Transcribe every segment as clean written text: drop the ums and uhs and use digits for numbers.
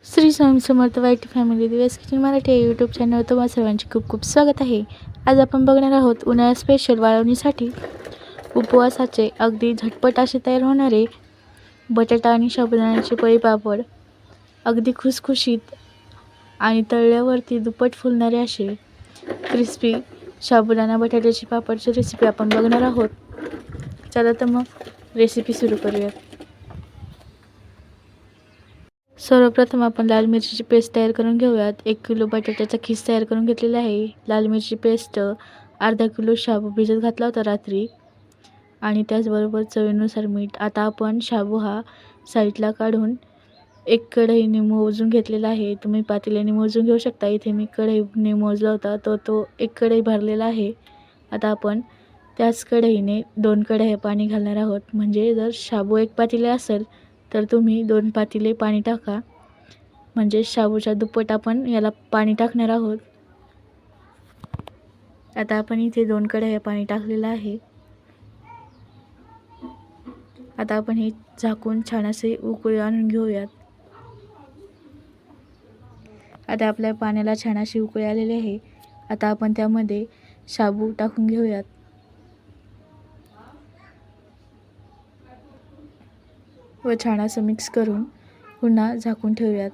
श्री स्वामी समर्थ वाईट फॅमिली दिवस किचन मराठी या यूट्यूब चॅनलवर तुम्हा सर्वांचे खूप खूप स्वागत आहे. आज आपण बघणार आहोत उन्हाळा स्पेशल वाळवणीसाठी उपवासाचे अगदी झटपट असे तयार होणारे बटाटा आणि साबुदाण्याचे पळी पापड. अगदी खुसखुशीत आणि तळल्यावरती दुप्पट फुलणारे असे क्रिस्पी साबुदाणा बटाट्याची पापडची रेसिपी आपण बघणार आहोत. चला तर मग रेसिपी सुरू करूयात. सर्वप्रथम आपण लाल मिरचीची पेस्ट तयार करून घेऊयात. 1 किलो बटाट्याचा खीस तयार करून घेतलेला आहे. लाल मिरची पेस्ट, अर्धा किलो शाबू भिजत घातला होता रात्री आणि त्याचबरोबर चवीनुसार मीठ. आता आपण शाबू हा साईडला काढून एक कढईने मोजून घेतलेला आहे. तुम्ही पातेल्याने मोजून घेऊ शकता. इथे मी कढईने मोजला होता तो एक कढई भरलेला आहे. आता आपण त्याच कढईने 2 कढया पाणी घालणार आहोत. म्हणजे जर शाबू 1 पातेले असेल तर तुम्ही 2 पातेले पाणी टाका. म्हणजे शाबूच्या दुप्पट आपण याला पाणी टाकणार आहोत. आता आपण इथे 2 कढया पाणी टाकलेलं आहे. आता आपण हे झाकून छान असे उकळी आणून घेऊयात. आता आपल्या पाण्याला छान अशी उकळी आलेली आहे. आता आपण त्यामध्ये शाबू टाकून घेऊयात. व छान असं मिक्स करून पुन्हा झाकून ठेवूयात.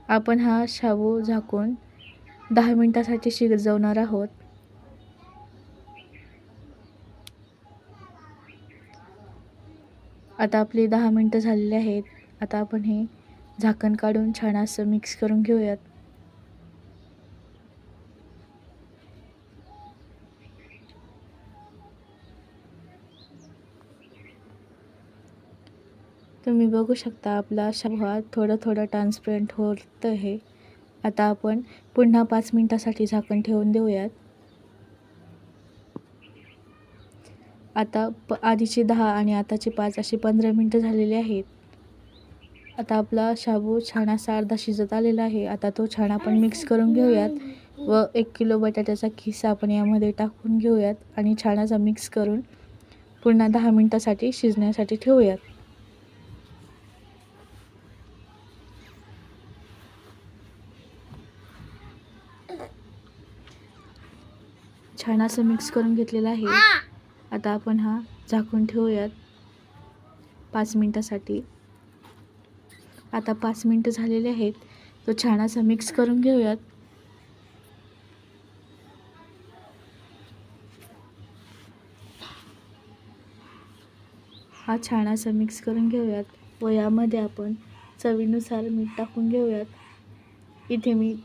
आपण हा शाबू झाकून 10 मिनिटासाठी शिजवणार आहोत. आता आपली 10 मिनिटं झालेली आहेत. आता आपण हे झाकण काढून छान असं मिक्स करून घेऊयात. तुम्ही बघू शकता आपला शाबू हा थोडं ट्रान्सपरंट होत आहे. आता आपण पुन्हा 5 मिनिटासाठी झाकण ठेवून देऊयात. आता आधीचे 10 आणि आताचे 5 असे 15 मिनिटं झालेले आहेत. आता आपला शाबू छान असा अर्धा शिजत आलेला आहे. आता तो छान आपण मिक्स करून घेऊयात व 1 किलो बटाट्याचा खिसा आपण यामध्ये टाकून घेऊयात आणि छान असा मिक्स करून पुन्हा 10 मिनिटासाठी शिजण्यासाठी ठेवूयात. छान असं मिक्स करून घेतलेलं आहे. आता आपण हा झाकून ठेवूयात 5 मिनिटासाठी. आता 5 मिनिटं झालेले आहेत. तो छान असा मिक्स करून घेऊयात. हा छान असा मिक्स करून घेऊयात व यामध्ये आपण चवीनुसार मीठ टाकून घेऊयात. इथे मी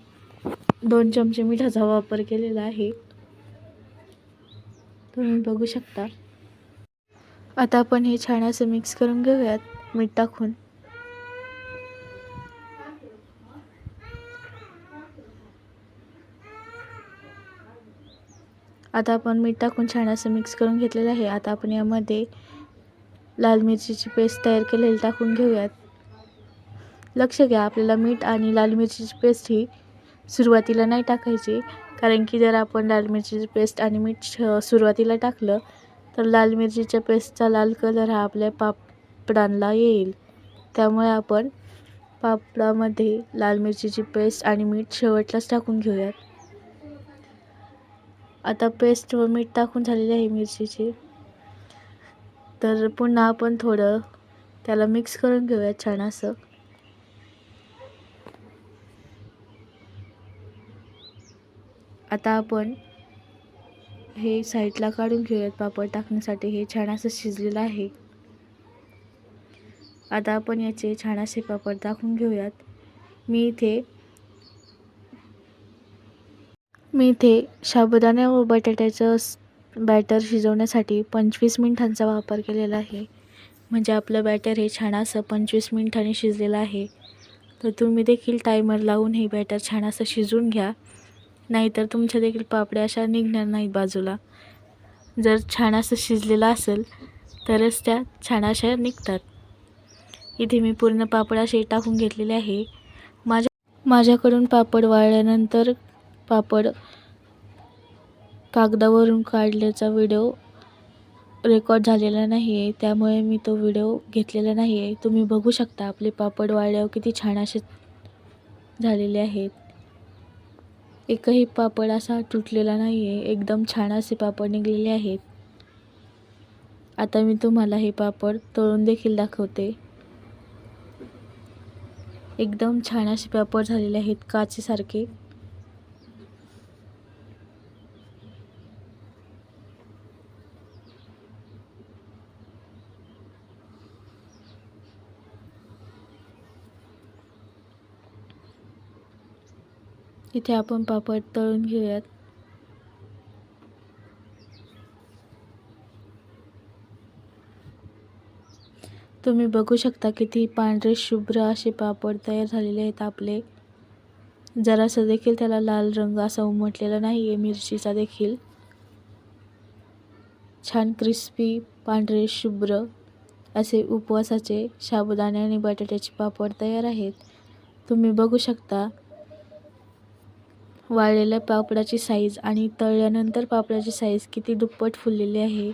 2 चमचे मिठाचा वापर केलेला आहे. तुम्ही बघू शकता. आता आपण हे छान असं मिक्स करून घेऊयात मीठ टाकून. आता आपण मीठ टाकून छान असं मिक्स करून घेतलेलं आहे. आता आपण यामध्ये लाल मिरचीची पेस्ट तयार केलेली टाकून घेऊयात. लक्ष द्या, आपल्याला मीठ आणि लाल मिरचीची पेस्ट ही सुरुवातीला नाही टाकायची. कारण की जर आपण लाल मिरचीची पेस्ट आणि मीठ सुरुवातीला टाकलं तर लाल मिरचीच्या पेस्टचा लाल कलर हा आपल्या पापडांना येईल. त्यामुळे आपण पापडामध्ये लाल मिरचीची पेस्ट आणि मीठ शेवटलाच टाकून घेऊयात. आता पेस्ट व मीठ टाकून झालेली आहे मिरचीची. तर पुन्हा आपण थोडं त्याला मिक्स करून घेऊयात छान असं. आता आपण हे साईडला काढून घेऊयात. पापड टाकण्यासाठी हे छान असं शिजलेलं आहे. आता आपण याचे छान असे पापड टाकून घेऊयात. मी इथे साबुदाणा व बटाट्याचं बॅटर शिजवण्यासाठी 25 मिनिटांचा वापर केलेला आहे. म्हणजे आपलं बॅटर हे छान असं 25 मिनिटांनी शिजलेलं आहे. तर तुम्ही देखील टायमर लावून हे बॅटर छान असं शिजवून घ्या. नाहीतर तुमच्या देखील पापड्या अशा निघणार नाहीत बाजूला. जर छान असं शिजलेलं असेल तरच त्या छान अशा निघतात. इथे मी पूर्ण पापड असे टाकून घेतलेले आहे. माझ्याकडून पापड वाळल्यानंतर पापड कागदावरून काढल्याचा व्हिडिओ रेकॉर्ड झालेला नाही आहे, त्यामुळे मी तो व्हिडिओ घेतलेला नाही आहे. तुम्ही बघू शकता आपले पापड वाळल्यावर किती छान असे झालेले आहेत. एकही पापड असा तुटलेला नाही आहे. एकदम छान असे पापड निघालेले आहेत. आता मी तुम्हाला हे पापड तळून देखील दाखवते. एकदम छान असे पापड झालेले आहेत काचेसारखे. इथे आपण पापड तळून घेऊयात. तुम्ही बघू शकता किती पांढरे शुभ्र असे पापड तयार झालेले आहेत आपले. जरासं देखील त्याला लाल रंग असा उमटलेला नाही आहे मिरचीचा देखील. छान क्रिस्पी पांढरे शुभ्र असे उपवासाचे साबुदाणे आणि बटाट्याचे पापड तयार आहेत. तुम्ही बघू शकता वाळलेल्या पापडाची साईज आणि तळल्यानंतर पापडाची साईज किती दुप्पट फुललेली आहे.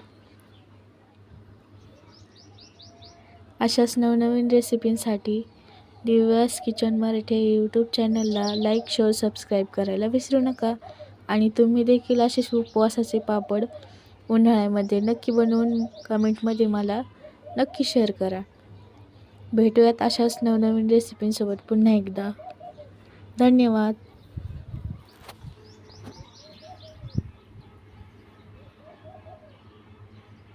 अशाच नवनवीन रेसिपींसाठी दिव्यास किचन मराठी या यूट्यूब चॅनलला लाईक, शेअर, सबस्क्राईब करायला विसरू नका. आणि तुम्ही देखील असेच उपवासाचे पापड उन्हाळ्यामध्ये नक्की बनवून कमेंटमध्ये मला नक्की शेअर करा. भेटूयात अशाच नवनवीन रेसिपींसोबत पुन्हा एकदा. धन्यवाद.